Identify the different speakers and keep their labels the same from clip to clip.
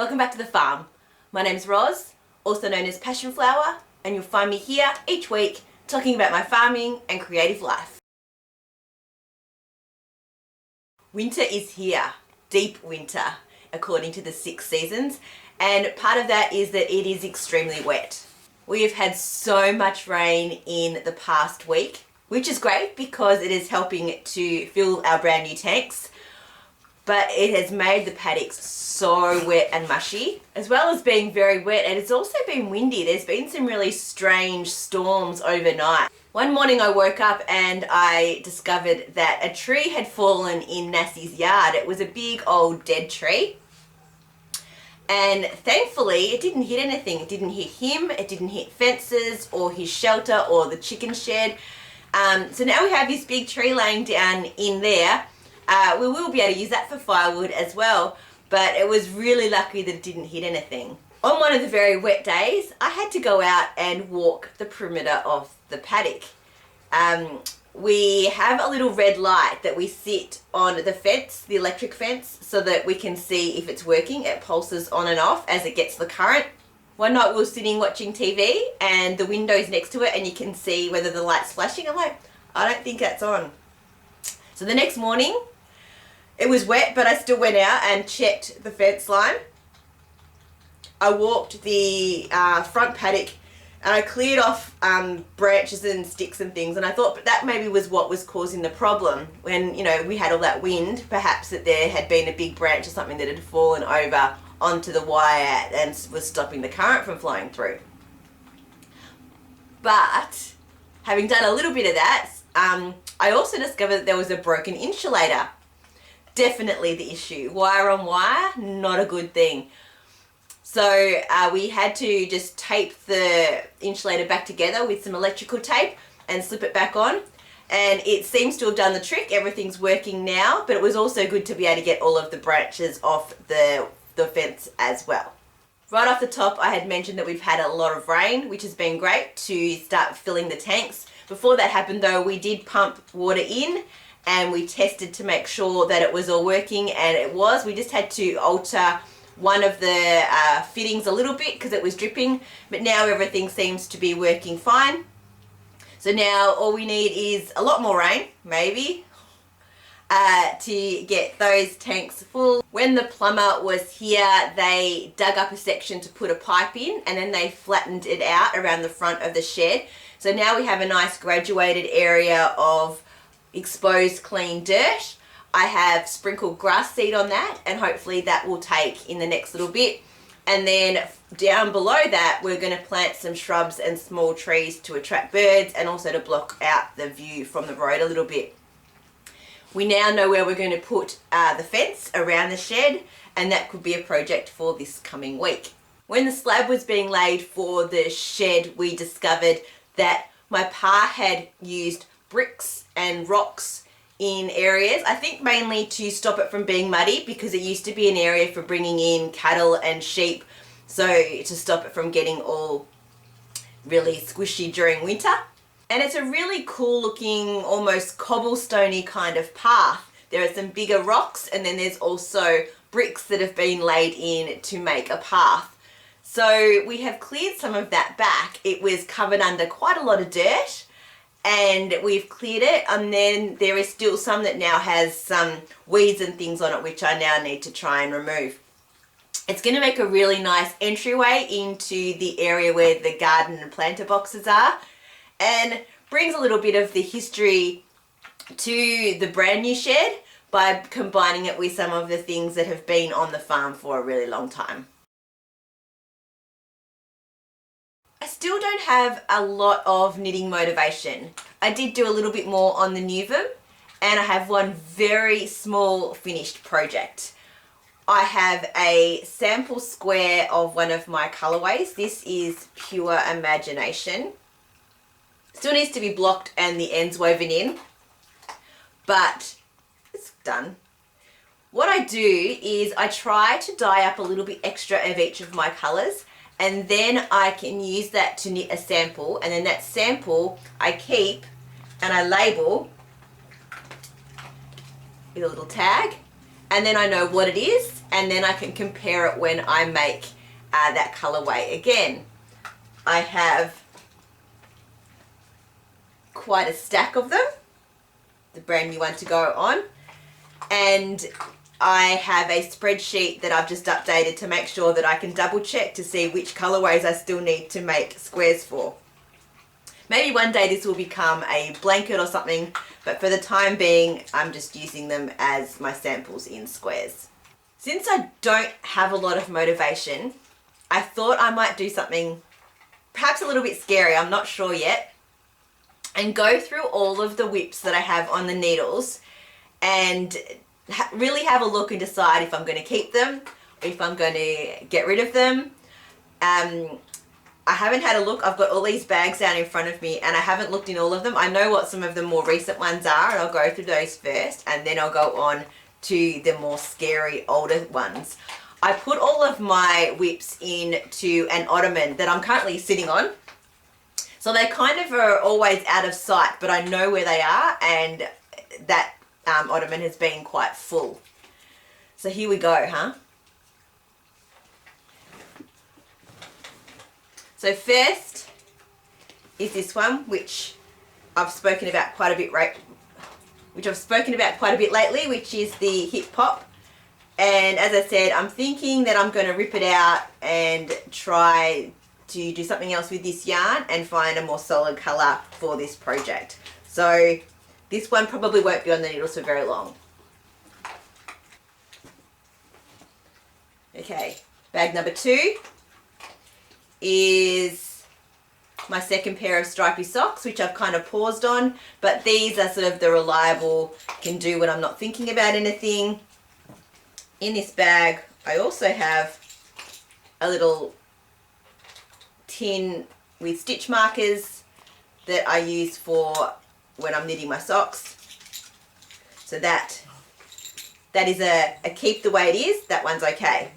Speaker 1: Welcome back to the farm. My name's Roz, also known as Passion Flower, and you'll find me here each week talking about my farming and creative life. Winter is here, deep winter, according to the 6 seasons, and part of that is that it is extremely wet. We have had so much rain in the past week, which is great because it is helping to fill our brand new tanks. But it has made the paddocks so wet and mushy, as well as being very wet, and it's also been windy. There's been some really strange storms overnight. One morning I woke up and I discovered that a tree had fallen in Nassie's yard. It was a big old dead tree. And thankfully it didn't hit anything. It didn't hit him, it didn't hit fences or his shelter or the chicken shed. So now we have this big tree laying down in there. We will be able to use that for firewood as well, but it was really lucky that it didn't hit anything. On one of the very wet days, I had to go out and walk the perimeter of the paddock. We have a little red light that we sit on the fence, the electric fence, so that we can see if it's working. It pulses on and off as it gets the current. One night we were sitting watching TV and the window's next to it and you can see whether the light's flashing. I'm like, I don't think that's on. So the next morning, it was wet, but I still went out and checked the fence line. I walked the front paddock and I cleared off branches and sticks and things, and I thought that maybe was what was causing the problem. When, you know, we had all that wind, perhaps that there had been a big branch or something that had fallen over onto the wire and was stopping the current from flowing through. But having done a little bit of that, I also discovered that there was a broken insulator. Definitely the issue. Wire on wire, not a good thing. So we had to just tape the insulator back together with some electrical tape and slip it back on. And it seems to have done the trick. Everything's working now, but it was also good to be able to get all of the branches off the fence as well. Right off the top, I had mentioned that we've had a lot of rain, which has been great to start filling the tanks. Before that happened though, we did pump water in and we tested to make sure that it was all working, and it was. We just had to alter one of the fittings a little bit because it was dripping, but now everything seems to be working fine. So now all we need is a lot more rain, maybe, to get those tanks full. When the plumber was here, they dug up a section to put a pipe in and then they flattened it out around the front of the shed. So now we have a nice graduated area of exposed clean dirt. I have sprinkled grass seed on that and hopefully that will take in the next little bit. And then down below that we're going to plant some shrubs and small trees to attract birds and also to block out the view from the road a little bit. We now know where we're going to put the fence around the shed, and that could be a project for this coming week. When the slab was being laid for the shed, we discovered that my pa had used bricks and rocks in areas, I think mainly to stop it from being muddy, because it used to be an area for bringing in cattle and sheep, so to stop it from getting all really squishy during winter. And it's a really cool looking, almost cobblestoney kind of path. There are some bigger rocks and then there's also bricks that have been laid in to make a path. So we have cleared some of that back. It was covered under quite a lot of dirt and we've cleared it, and then there is still some that now has some weeds and things on it which I now need to try and remove. It's going to make a really nice entryway into the area where the garden and planter boxes are, and brings a little bit of the history to the brand new shed by combining it with some of the things that have been on the farm for a really long time. I still don't have a lot of knitting motivation. I did do a little bit more on the Nuvum, and I have one very small finished project. I have a sample square of one of my colorways. This is Pure Imagination. Still needs to be blocked and the ends woven in, but it's done. What I do is I try to dye up a little bit extra of each of my colors, and then I can use that to knit a sample, and then that sample I keep and I label with a little tag, and then I know what it is, and then I can compare it when I make that colorway. Again, I have quite a stack of them, the brand new one to go on, and I have a spreadsheet that I've just updated to make sure that I can double check to see which colorways I still need to make squares for. Maybe one day this will become a blanket or something, but for the time being, I'm just using them as my samples in squares. Since I don't have a lot of motivation, I thought I might do something perhaps a little bit scary, I'm not sure yet, and go through all of the whips that I have on the needles and really have a look and decide if I'm going to keep them, or if I'm going to get rid of them. I haven't had a look. I've got all these bags down in front of me and I haven't looked in all of them. I know what some of the more recent ones are, and I'll go through those first, and then I'll go on to the more scary older ones. I put all of my whips into an ottoman that I'm currently sitting on. So they kind of are always out of sight, but I know where they are, and that ottoman has been quite full. So here we go, huh? So first is this one, which I've spoken about quite a bit, lately, which is the hip pop. And as I said, I'm thinking that I'm going to rip it out and try to do something else with this yarn and find a more solid colour for this project. So this one probably won't be on the needles for very long. Okay, bag number 2 is my second pair of stripy socks, which I've kind of paused on, but these are sort of the reliable, can do when I'm not thinking about anything. In this bag, I also have a little tin with stitch markers that I use for when I'm knitting my socks. So that is a keep the way it is. That one's okay.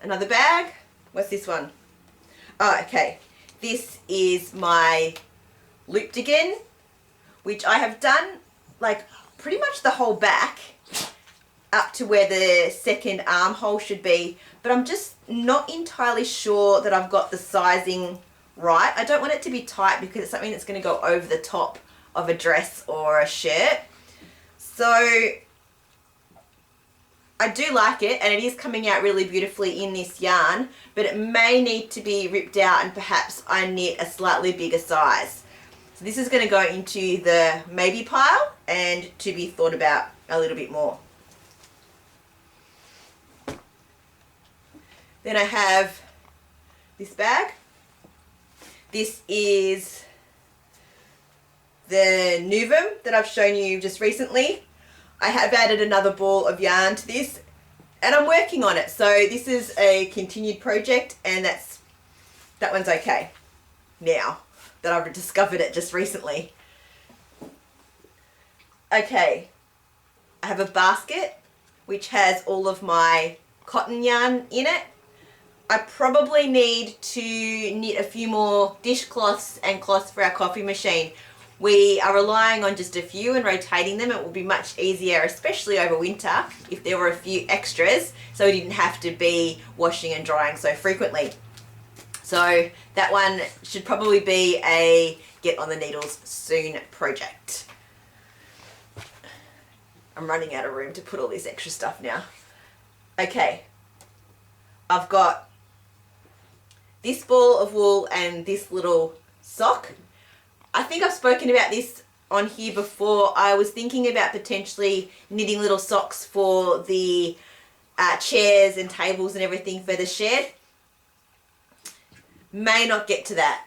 Speaker 1: Another bag. What's this one? Oh, okay. This is my looped again, which I have done like pretty much the whole back up to where the second armhole should be, but I'm just not entirely sure that I've got the sizing right. I don't want it to be tight because it's something that's going to go over the top of a dress or a shirt. So I do like it, and it is coming out really beautifully in this yarn, but it may need to be ripped out and perhaps I knit a slightly bigger size. So this is going to go into the maybe pile and to be thought about a little bit more. Then I have this bag. This is the Nuvum that I've shown you just recently. I have added another ball of yarn to this and I'm working on it. So this is a continued project, and that one's okay now that I've discovered it just recently. Okay, I have a basket which has all of my cotton yarn in it. I probably need to knit a few more dishcloths and cloths for our coffee machine. We are relying on just a few and rotating them. It will be much easier, especially over winter, if there were a few extras, so we didn't have to be washing and drying so frequently. So that one should probably be a get on the needles soon project. I'm running out of room to put all this extra stuff now. Okay, I've got this ball of wool and this little sock. I think I've spoken about this on here before. I was thinking about potentially knitting little socks for the chairs and tables and everything for the shed. May not get to that.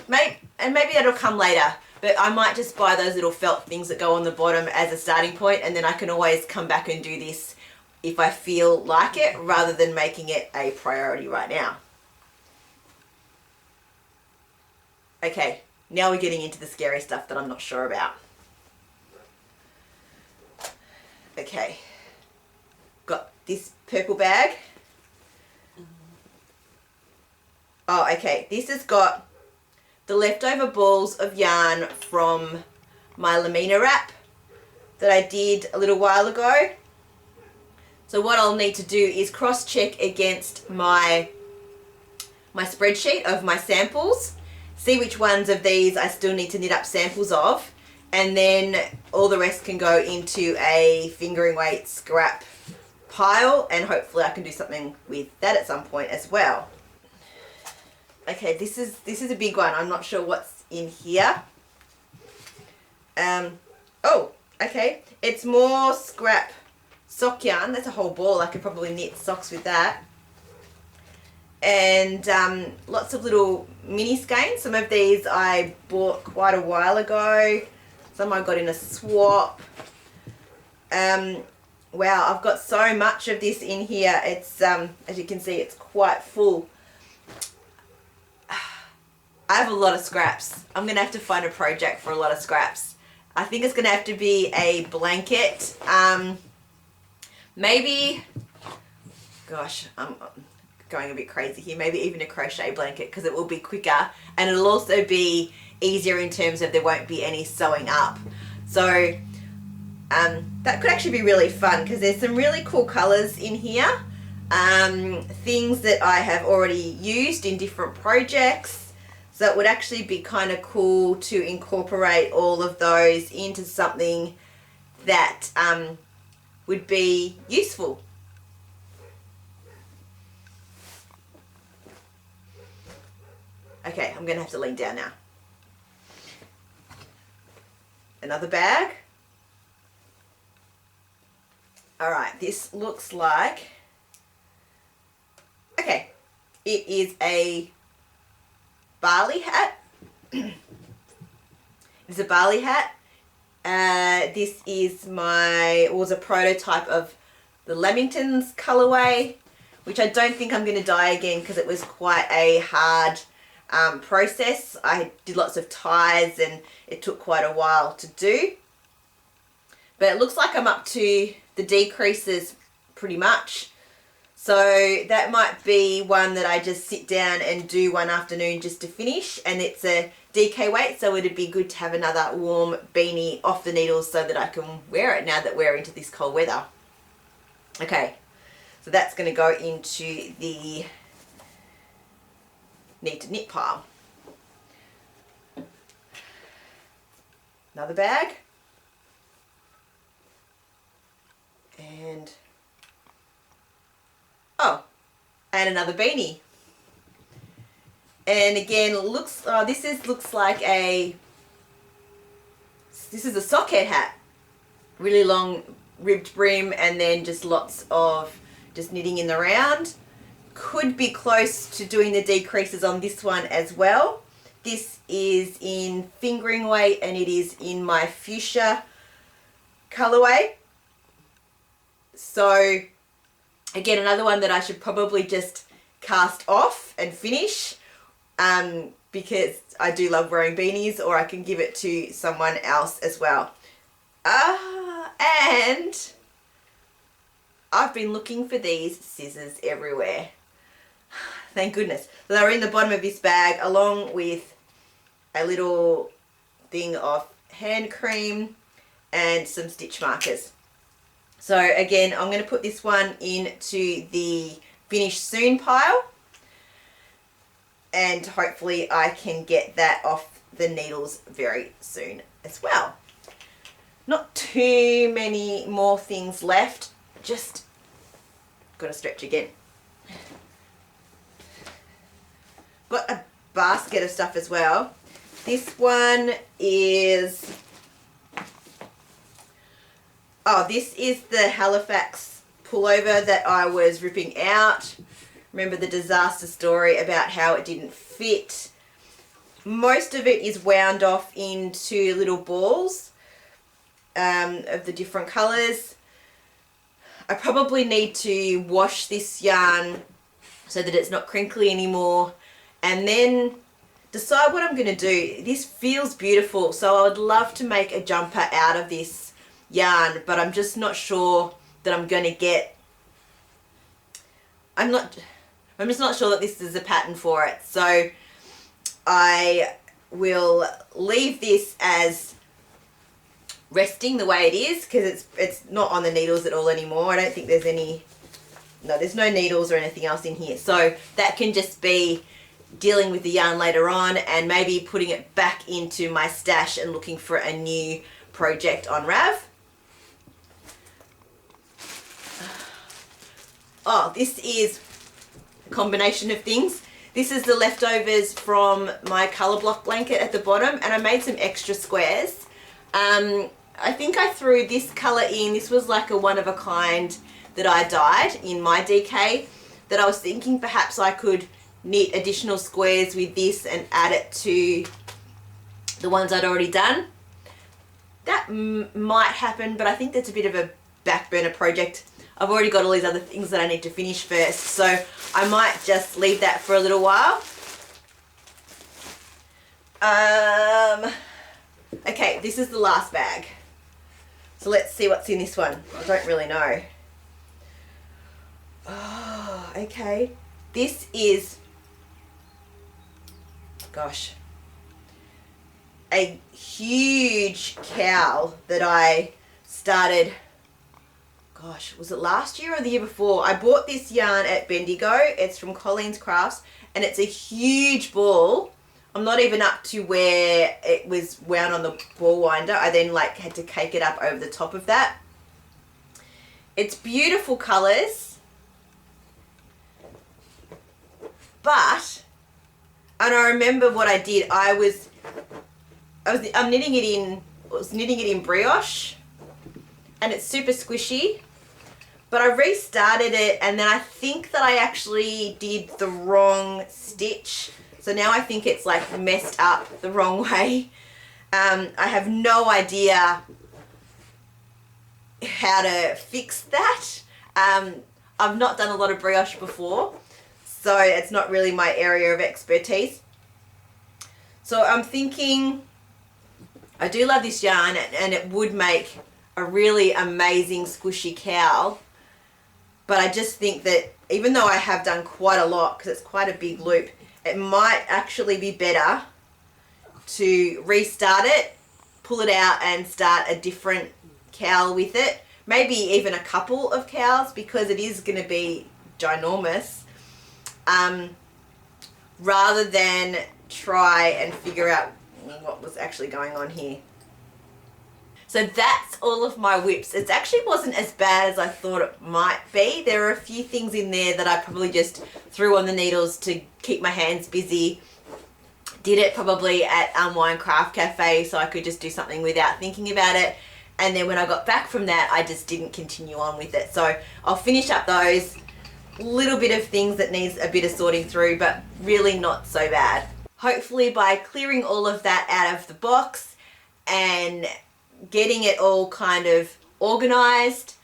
Speaker 1: Maybe that'll come later, but I might just buy those little felt things that go on the bottom as a starting point, and then I can always come back and do this if I feel like it, rather than making it a priority right now. Okay, now we're getting into the scary stuff that I'm not sure about. Okay, got this purple bag. Oh, okay, this has got the leftover balls of yarn from my Lamina wrap that I did a little while ago. So what I'll need to do is cross-check against my spreadsheet of my samples, see which ones of these I still need to knit up samples of, and then all the rest can go into a fingering weight scrap pile, and hopefully I can do something with that at some point as well. Okay, this is a big one. I'm not sure what's in here. Oh, okay. It's more scrap sock yarn. That's a whole ball. I could probably knit socks with that. And lots of little mini skeins. Some of these I bought quite a while ago. Some I got in a swap. Wow, I've got so much of this in here. It's as you can see, it's quite full. I have a lot of scraps. I'm gonna have to find a project for a lot of scraps. I think it's gonna have to be a blanket. Maybe, gosh, I'm going a bit crazy here. Maybe even a crochet blanket, because it will be quicker and it'll also be easier in terms of there won't be any sewing up. So that could actually be really fun, because there's some really cool colors in here. Things that I have already used in different projects. So it would actually be kind of cool to incorporate all of those into something that would be useful. Okay, I'm going to have to lean down now. Another bag. All right, this looks like, okay, it is a Bali hat. It's a Bali hat. This is was a prototype of the Lamingtons colorway, which I don't think I'm going to dye again because it was quite a hard process. I did lots of ties and it took quite a while to do. But it looks like I'm up to the decreases pretty much. So that might be one that I just sit down and do one afternoon just to finish, and it's a DK weight, so it'd be good to have another warm beanie off the needles so that I can wear it now that we're into this cold weather. Okay, so that's going to go into the need to knit pile. Another bag. And oh, and another beanie. And again, looks looks like this is a sockhead hat. Really long ribbed brim, and then just lots of just knitting in the round. Could be close to doing the decreases on this one as well. This is in fingering weight and it is in my fuchsia colorway. So again, another one that I should probably just cast off and finish, because I do love wearing beanies, or I can give it to someone else as well. And I've been looking for these scissors everywhere. Thank goodness. So they were in the bottom of this bag along with a little thing of hand cream and some stitch markers. So again, I'm going to put this one into the finish soon pile, and hopefully I can get that off the needles very soon as well. Not too many more things left, just got to stretch again. Got a basket of stuff as well. This one is, oh, this is the Halifax pullover that I was ripping out. Remember the disaster story about how it didn't fit. Most of it is wound off into little balls of the different colours. I probably need to wash this yarn so that it's not crinkly anymore, and then decide what I'm going to do. This feels beautiful, so I would love to make a jumper out of this yarn, but I'm just not sure that I'm going to get, I'm just not sure that this is a pattern for it. So I will leave this as resting the way it is, because it's not on the needles at all anymore. I don't think there's any, no, there's no needles or anything else in here. So that can just be dealing with the yarn later on and maybe putting it back into my stash and looking for a new project on Rav. Oh, this is a combination of things. This is the leftovers from my colour block blanket at the bottom, and I made some extra squares. I think I threw this colour in. This was like a one-of-a-kind that I dyed in my DK, that I was thinking perhaps I could knit additional squares with this and add it to the ones I'd already done. That might happen, but I think that's a bit of a back burner project. I've already got all these other things that I need to finish first, so I might just leave that for a little while. Okay, this is the last bag. So let's see what's in this one. I don't really know. Oh, okay. This is, gosh, a huge cowl that I started, gosh, was it last year or the year before? I bought this yarn at Bendigo. It's from Colleen's Crafts, and it's a huge ball. I'm not even up to where it was wound on the ball winder. I then like had to cake it up over the top of that. It's beautiful colours, but, and I remember what I did. I'm knitting it in, I was knitting it in brioche, and it's super squishy. But I restarted it, and then I think that I actually did the wrong stitch. So now I think it's like messed up the wrong way. I have no idea how to fix that. I've not done a lot of brioche before, so it's not really my area of expertise. So I'm thinking, I do love this yarn, and it would make a really amazing squishy cowl. But I just think that even though I have done quite a lot, because it's quite a big loop, it might actually be better to restart it, pull it out and start a different cowl with it. Maybe even a couple of cowls, because it is going to be ginormous. Rather than try and figure out what was actually going on here. So that's all of my whips. It actually wasn't as bad as I thought it might be. There are a few things in there that I probably just threw on the needles to keep my hands busy. Did it probably at Unwind Craft Cafe so I could just do something without thinking about it. And then when I got back from that, I just didn't continue on with it. So I'll finish up those. Little bit of things that needs a bit of sorting through, but really not so bad. Hopefully by clearing all of that out of the box and getting it all kind of organized,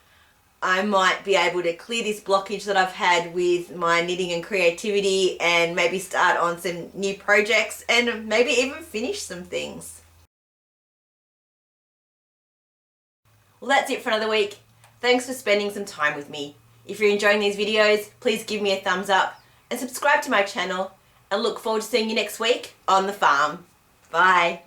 Speaker 1: I might be able to clear this blockage that I've had with my knitting and creativity, and maybe start on some new projects and maybe even finish some things. Well, that's it for another week. Thanks for spending some time with me. If you're enjoying these videos, please give me a thumbs up and subscribe to my channel, and look forward to seeing you next week on the farm. Bye.